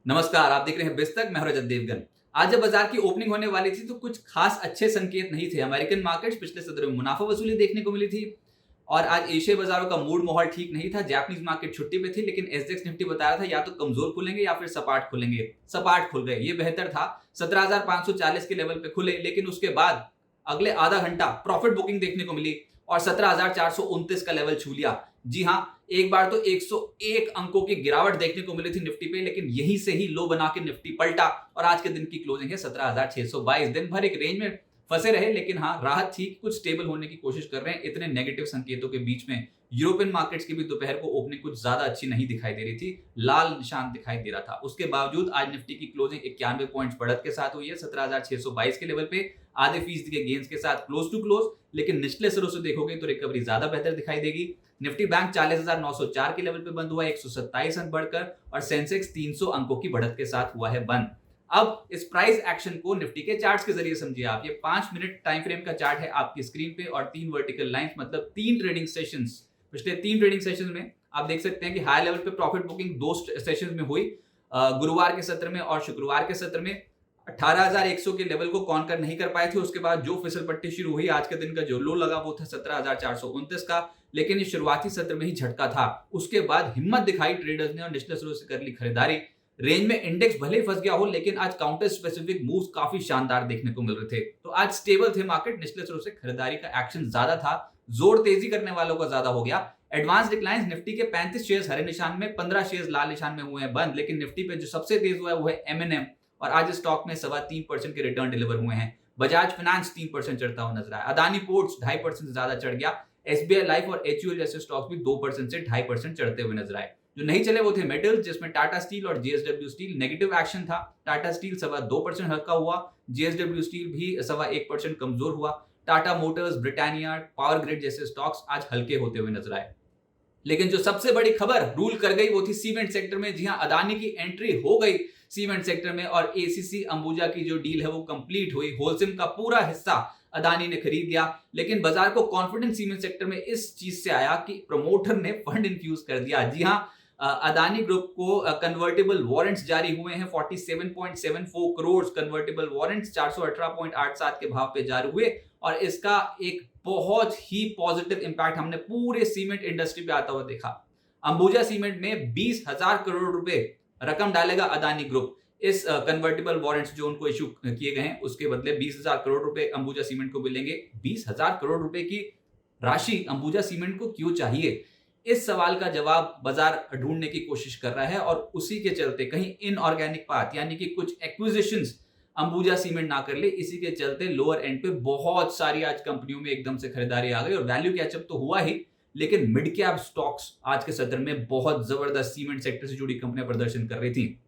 नमस्कार, आप देख रहे हैं बिस्तक। मैं हूं रजत देवगन। आज जब बाजार की ओपनिंग होने वाली थी तो कुछ खास अच्छे संकेत नहीं थे। अमेरिकन मार्केट्स पिछले सत्र में मुनाफा वसूली देखने को मिली थी और आज एशियाई बाजारों का मूड माहौल ठीक नहीं था। जापानीज मार्केट छुट्टी पे थी, लेकिन एसडेक्स निफ्टी बता रहा था या तो कमजोर खुलेंगे या फिर सपाट खुलेंगे। सपाट खुल गए, ये बेहतर था। 17,540 के लेवल पे खुले, लेकिन उसके बाद अगले आधा घंटा प्रॉफिट बुकिंग देखने को मिली और 17,429 का लेवल छू लिया। जी हां, एक बार तो 101 अंकों की गिरावट देखने को मिली थी निफ्टी पे, लेकिन यहीं से ही लो बना के निफ्टी पलटा और आज के दिन की क्लोजिंग है 17,622। दिन भर एक रेंज में फंसे रहे, लेकिन हाँ, राहत थी, कुछ स्टेबल होने की कोशिश कर रहे हैं। इतने नेगेटिव संकेतों के बीच में यूरोपियन मार्केट्स की भी दोपहर को ओपनिंग कुछ ज्यादा अच्छी नहीं दिखाई दे रही थी। लाल निशान दिखाई दे रहा था। उसके बावजूद आज निफ्टी की क्लोजिंग 91 पॉइंट्स बढ़त के साथ हुई है 17,622 के लेवल पे, आधे फीसदी के गेन्स के साथ क्लोज टू क्लोज। लेकिन निचले सिरों से देखोगे तो रिकवरी ज्यादा बेहतर दिखाई देगी। निफ्टी बैंक 40,904 के लेवल पे बंद हुआ है, 127 अंक बढ़कर, और सेंसेक्स 300 अंकों की बढ़त के साथ हुआ है बंद। अब इस प्राइस एक्शन को निफ्टी के चार्ट्स के जरिए समझिए आप। ये 5 मिनट टाइम फ्रेम का चार्ट है आपकी स्क्रीन पे और 3 वर्टिकल लाइंस, मतलब 3 ट्रेडिंग सेशंस। पिछले 3 ट्रेडिंग सेशंस में आप देख सकते हैं कि हाई लेवल पे प्रॉफिट बुकिंग 2 सेशंस में हुई, गुरुवार के सत्र में और शुक्रवार के सत्र में। 18,100 के लेवल को कॉन्कर नहीं कर पाए थे। उसके बाद जो फिसल पट्टी शुरू हुई, आज के दिन का जो लो लगा वो था 17,429 का, लेकिन ये शुरुआती सत्र में ही झटका था। उसके बाद हिम्मत दिखाई ट्रेडर्स ने और निचले सिरों से कर ली खरीदारी। रेंज में इंडेक्स भले ही फंस गया हो, लेकिन आज काउंटर स्पेसिफिक मूव्स काफी शानदार देखने को मिल रहे थे। तो आज स्टेबल थे मार्केट, निचले सिरों से खरीदारी का एक्शन ज्यादा था, जोर तेजी करने वालों का ज्यादा हो गया। एडवांस डिक्लाइंस निफ्टी के 35 शेयर्स हरे निशान में, 15 शेयर्स लाल निशान में हुए हैं बंद। लेकिन निफ्टी पे जो सबसे तेज हुआ है वो है एमएनएम, और आज स्टॉक में 3.25% के रिटर्न डिलीवर हुए हैं। बजाज फाइनेंस 3% चढ़ता हुआ नजर आया। अदानी पोर्ट्स 2.5% से ज्यादा चढ़ गया। एसबीआई लाइफ और एचयूएल जैसे स्टॉक्स भी 2% से 2.5% चढ़ते हुए नजर आए। जो नहीं चले वो थे मेटल्स, जिसमें टाटा स्टील और जेएसडब्ल्यू स्टील नेगेटिव एक्शन था। टाटा स्टील 2.25% हल्का हुआ, जेएसडब्ल्यू स्टील भी 1% कमजोर हुआ। Tata Motors, Britannia, power grid जैसे स्टॉक्स आज हल्के होते हुए नजर आए। लेकिन जो सबसे बड़ी खबर रूल कर गई वो थी सीमेंट सेक्टर में। जी हां, अदानी की एंट्री हो गई सीमेंट सेक्टर में और एसीसी अंबुजा की जो डील है वो कंप्लीट हुई। होलसेल का पूरा हिस्सा अदानी ने खरीद लिया। लेकिन बाजार को कॉन्फिडेंस सीमेंट सेक्टर में इस चीज से आया कि प्रमोटर ने फंड इंफ्यूज कर दिया। जी हां, अदानी ग्रुप को कन्वर्टेबल वारंट्स जारी हुए हैं। 47.74 करोड़ कन्वर्टेबल वारंट्स 418.87 के भाव पे जारी हुए, और इसका एक बहुत ही पॉजिटिव इंपैक्ट हमने पूरे सीमेंट इंडस्ट्री पे आता हुआ देखा। अंबुजा सीमेंट में 20,000 करोड़ रुपए रकम डालेगा अदानी ग्रुप। इस कन्वर्टेबल वारंट्स जो उनको इशू किए गए हैं उसके बदले 20,000 करोड़ रुपए अंबुजा सीमेंट को मिलेंगे। 20,000 करोड़ रुपए की राशि अंबुजा सीमेंट को क्यों चाहिए? इस सवाल का जवाब बाजार ढूंढने की कोशिश कर रहा है, और उसी के चलते कहीं इनऑर्गेनिक पाथ यानी कि कुछ एक्विजिशंस अंबुजा सीमेंट ना कर ले, इसी के चलते लोअर एंड पे बहुत सारी आज कंपनियों में एकदम से खरीदारी आ गई और वैल्यू कैचअप तो हुआ ही, लेकिन मिड कैप स्टॉक्स आज के सत्र में बहुत जबरदस्त सीमेंट सेक्टर से जुड़ी कंपनियां प्रदर्शन कर रही थी।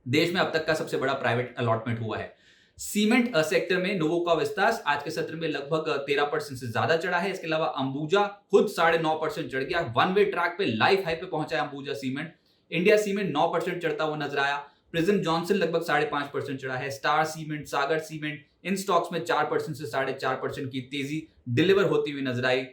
देश में अब तक का सबसे बड़ा प्राइवेट अलॉटमेंट हुआ है सीमेंट सेक्टर में। नोवोका विस्तास आज के सत्र में लगभग 13% से ज्यादा चढ़ा है। इसके अलावा अंबुजा खुद 9.5% चढ़ गया। वन वे ट्रैक पे लाइफ हाई पे पहुंचा है अंबुजा सीमेंट। इंडिया सीमेंट 9% चढ़ता हुआ नजर आया। प्रिज्म जॉनसन लगभग 5.5% चढ़ा है। स्टार सीमेंट, सागर सीमेंट, इन स्टॉक्स में 4% से 4.5% की तेजी डिलीवर होती हुई नजर आई।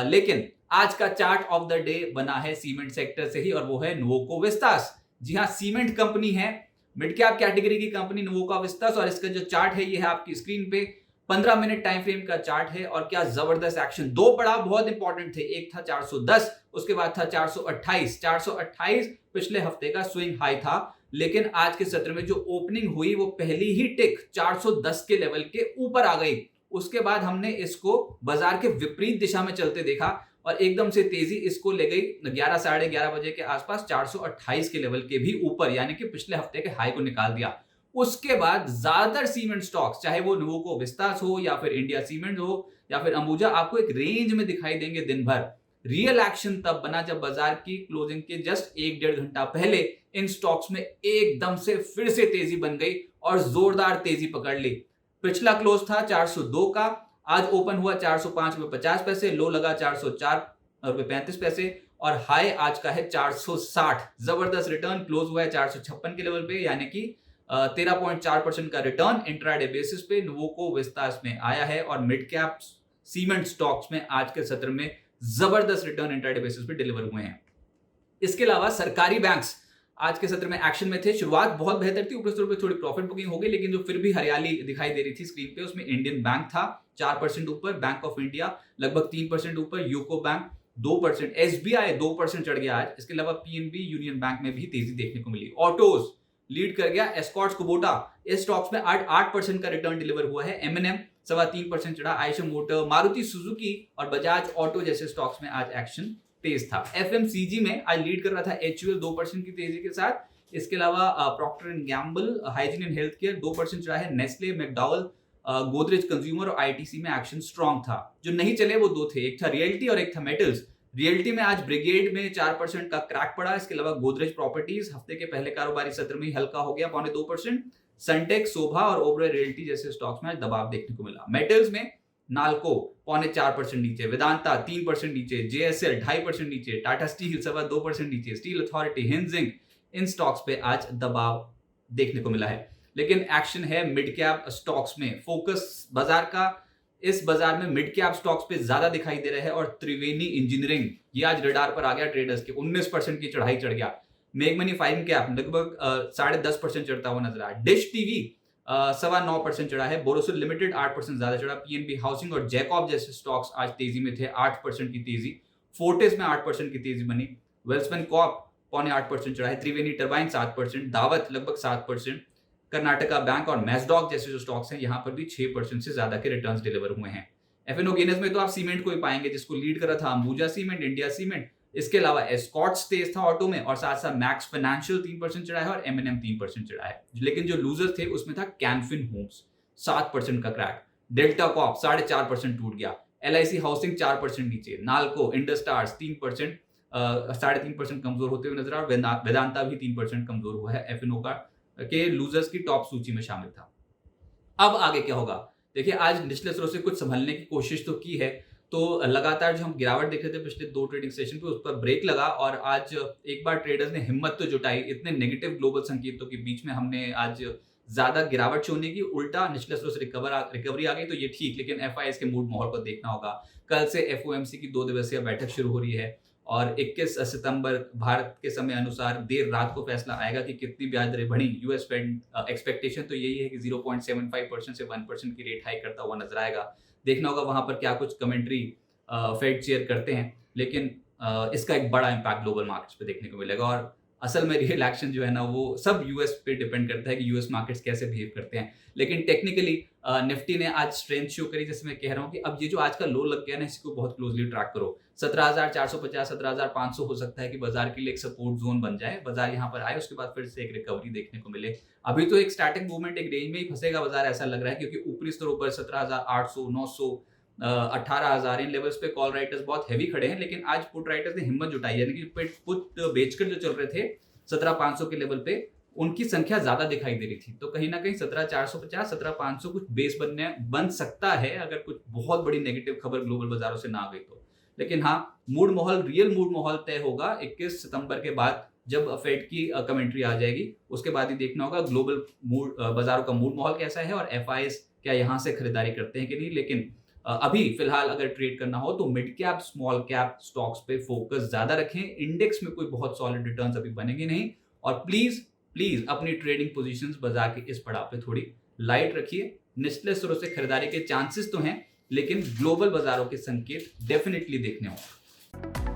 लेकिन आज का चार्ट ऑफ द डे बना है सीमेंट सेक्टर से ही, और वो है नोवोको विस्तास। जी हां, सीमेंट कंपनी है, मिड कैप कैटेगरी की कंपनी नोवोका विस्तास, और इसका जो चार्ट है ये है आपकी स्क्रीन पे। 15 मिनट टाइम फ्रेम का चार्ट है, और क्या जबरदस्त एक्शन। 2 पड़ाव बहुत इंपॉर्टेंट थे, एक था 410, उसके बाद था 428। 428 पिछले हफ्ते का स्विंग हाई था, लेकिन आज के सत्र में जो ओपनिंग हुई वो पहली ही टिक 410 के लेवल के ऊपर आ गई। उसके बाद हमने इसको बाजार के विपरीत दिशा में चलते देखा और एकदम से तेजी इसको ले गई 11 साढ़े 11 बजे के आसपास 428 के लेवल के भी ऊपर, यानी कि पिछले हफ्ते के हाई को निकाल दिया। उसके बाद ज्यादातर सीमेंट स्टॉक्स, चाहे वो नोवोको विस्तास हो या फिर इंडिया सीमेंट हो या फिर अंबुजा, आपको एक रेंज में दिखाई देंगे दिन भर। रियल एक्शन तब बना जब बाजार की क्लोजिंग के जस्ट 1-1.5 घंटा पहले इन स्टॉक्स में एकदम से फिर से तेजी बन गई और जोरदार तेजी पकड़ ली। पिछला क्लोज था 402 का, आज ओपन हुआ 405.50, लो लगा 404.35, और हाई आज का है 460। जबरदस्त रिटर्न, क्लोज हुआ है 456 के लेवल पे, यानी कि 13.4% का रिटर्न इंट्राडे बेसिस पे नोवोको विस्तास में आया है। और मिड कैप सीमेंट स्टॉक्स में आज के सत्र में जबरदस्त रिटर्न इंट्राडे बेसिस पे डिलीवर हुए हैं। इसके अलावा सरकारी बैंक्स आज के सत्र में एक्शन में थे। शुरुआत बहुत बेहतर थी, ऊपर से थोड़ी प्रॉफिट बुकिंग हो गई, लेकिन जो फिर भी हरियाली दिखाई दे रही थी स्क्रीन पे उसमें इंडियन बैंक था 4% ऊपर, बैंक ऑफ इंडिया लगभग 3% ऊपर, यूको बैंक 2%, एसबीआई 2% चढ़ गया आज। इसके अलावा पीएनबी, यूनियन बैंक में भी तेजी देखने को मिली। ऑटोज लीड कर गया, एस्कॉर्ट्स, कुबोटा, इस स्टॉक्स में 8% का रिटर्न डिलीवर हुआ है। एमएनएम 3.25% चढ़ा, आयशर मोटर, मारुति सुजुकी और बजाज ऑटो जैसे स्टॉक्स में आज एक्शन तेज था। एफएमसीजी में आज लीड कर रहा था एचयूएल 2% की तेजी के साथ। इसके अलावा Procter and Gamble, hygiene and health care 2% चढ़ा है। नेस्ले, मैकडॉवेल, गोदरेज कंज्यूमर और आईटीसी में एक्शन स्ट्रॉन्ग था। जो नहीं चले वो दो थे, एक था रियल्टी और एक था मेटल्स। रियल्टी में आज ब्रिगेड में 4% का क्रैक पड़ा। इसके अलावा गोदरेज प्रॉपर्टीज हफ्ते के पहले कारोबारी सत्र में ही हल्का हो गया 0.25%। सनटेक, शोभा और ओबरॉय रियल्टी जैसे स्टॉक्स में दबाव देखने को मिला। मेटल्स में नाल्को 0.4% नीचे, वेदांता 3% नीचे, जेएसएल 2.5% नीचे, टाटा स्टील 2% नीचे, स्टील अथॉरिटी, हिंजिंग, इन स्टॉक्स पे आज दबाव देखने को मिला है। लेकिन एक्शन है मिड कैप स्टॉक्स में। फोकस बाजार का इस बाजार में मिड कैप स्टॉक्स पे ज्यादा दिखाई दे रहा है और त्रिवेणी इंजीनियरिंग ये आज रडार पर आ गया ट्रेडर्स के, 19% की चढ़ाई चढ़ गया। मेगमनी फाइन कैप लगभग 10.5% चढ़ता हुआ नजर आया। डिश टीवी 9.25% चढ़ा है। बोरोसिल लिमिटेड 8% ज्यादा चढ़ा। पीएनबी हाउसिंग और जैकॉब जैसे स्टॉक्स आज तेजी में थे, 8% की तेजी। फोर्टिस में 8% की तेजी बनी। वेल्समैन कॉर्प 0.8% चढ़ा है। त्रिवेणी टर्बाइन 7%, दावत लगभग 7%, कर्नाटका बैंक और मैसडॉक जैसे जो स्टॉक्स हैं यहाँ पर भी 6% से ज्यादा के रिटर्न्स डिलीवर हुए हैं। एफएनओ गेनर्स में तो आप सीमेंट को ही पाएंगे, जिसको लीड कर रहा था अंबुजा सीमेंट, इंडिया सीमेंट। इसके अलावा एस्कॉर्ट्स तेज था ऑटो में, और साथ साथ मैक्स फाइनेंशियल 3% चढ़ा है और एमएनएम 3% चढ़ा है। लेकिन जो लूजर थे उसमें था कैनफिन होम्स, 7% का क्रैक। डेल्टा कॉप 4.5% टूट गया। एलआईसी हाउसिंग 4% नीचे। नाल्को, इंडस्टार्स 3%, 3.5% कमजोर होते हुए नजर आ रहा। वेदांता भी 3% कमजोर हुआ है। एफएनओ का के लूजर्स की टॉप सूची में शामिल था। अब आगे क्या होगा? देखिए, आज निचले स्रोत से कुछ संभलने की कोशिश तो की है, तो लगातार जो हम गिरावट देख रहे थे पिछले 2 ट्रेडिंग सेशन पे, उस पर ब्रेक लगा और आज एक बार ट्रेडर्स ने हिम्मत तो जुटाई। इतने नेगेटिव ग्लोबल संकेतों के बीच में हमने आज ज्यादा गिरावट होने की, उल्टा निचले स्रोत से रिकवरी आ गई, तो ये ठीक। लेकिन एफआईएस के मूड माहौल को देखना होगा। कल से एफओएमसी की 2 दिवसीय बैठक शुरू हो रही है और 21 सितंबर भारत के समय अनुसार देर रात को फैसला आएगा कि कितनी ब्याज दरें बढ़ी। यूएस फेड एक्सपेक्टेशन तो यही है कि 0.75% से 1% की रेट हाइक करता हुआ नजर आएगा। देखना होगा वहां पर क्या कुछ कमेंट्री फेड चेयर करते हैं, लेकिन इसका एक बड़ा इम्पैक्ट ग्लोबल मार्केट्स पे देखने को मिलेगा। और असल में रियल एक्शन जो है ना, वो सब यूएस पे डिपेंड करता है कि यूएस मार्केट्स कैसे बिहेव करते हैं। लेकिन टेक्निकली निफ्टी ने आज स्ट्रेंथ शो करी, जैसे मैं कह रहा हूँ कि अब ये जो आज का लो लग गया ना, इसको बहुत क्लोजली ट्रैक करो। 17,450, 17,500 हो सकता है कि बाजार के लिए एक सपोर्ट जोन बन जाए, बाजार यहाँ पर आए, उसके बाद फिर से एक रिकवरी देखने को मिले। अभी तो एक स्टैटिक मूवमेंट, एक रेंज में ही फंसेगा बाजार, ऐसा लग रहा है, क्योंकि ऊपरी स्तरों पर 17,800, 900, 18,000 इन लेवल्स पे कॉल राइटर्स बहुत हैवी खड़े हैं। लेकिन आज पुट राइटर्स ने हिम्मत जुटाई है, यानी कि पुट बेचकर जो चल रहे थे 17,500 के लेवल पे, उनकी संख्या ज्यादा दिखाई दे रही थी। तो कहीं ना कहीं 17,450, 17,500 कुछ बेस बन सकता है, अगर कुछ बहुत बड़ी नेगेटिव खबर ग्लोबल बाजारों से ना आ गई तो। लेकिन हाँ, रियल मूड माहौल तय होगा 21 सितंबर के बाद, जब फेड की कमेंट्री आ जाएगी। उसके बाद ही देखना होगा ग्लोबल बाजारों का मूड माहौल कैसा है और एफआईएस क्या यहाँ से खरीदारी करते हैं कि नहीं। लेकिन अभी फिलहाल अगर ट्रेड करना हो तो mid cap, small cap stocks पे फोकस ज्यादा रखें। इंडेक्स में कोई बहुत सॉलिड रिटर्न्स अभी बनेंगे नहीं। और प्लीज अपनी ट्रेडिंग पोजीशंस बाजार के इस पड़ाव पे थोड़ी लाइट रखिए। निचले स्रोत से खरीदारी के चांसेस तो हैं, लेकिन ग्लोबल बाजारों के संकेत डेफिनेटली देखने होंगे।